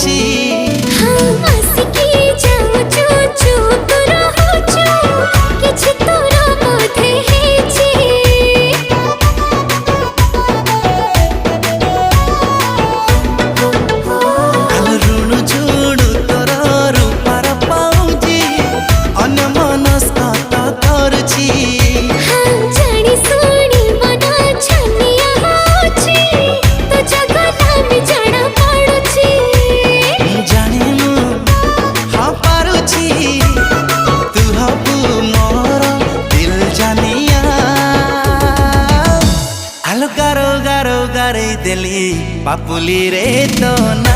पारुची। हाँ आसिकी जाऊचु चुप रहुचु किछि तोरा बोधे हेछि। आलो रुणु झुणु तोर रूपार पाउजी अन्य मनस्क तो करुची। हाँ जानी सुनी मन छनिया होछि तो जगना भी जाना पड़ुछि। जानिनु हाँ पारुची तू हबु मोर दिल जानिया। आलो गारो गारो गारे देली पापुली रे तो ना।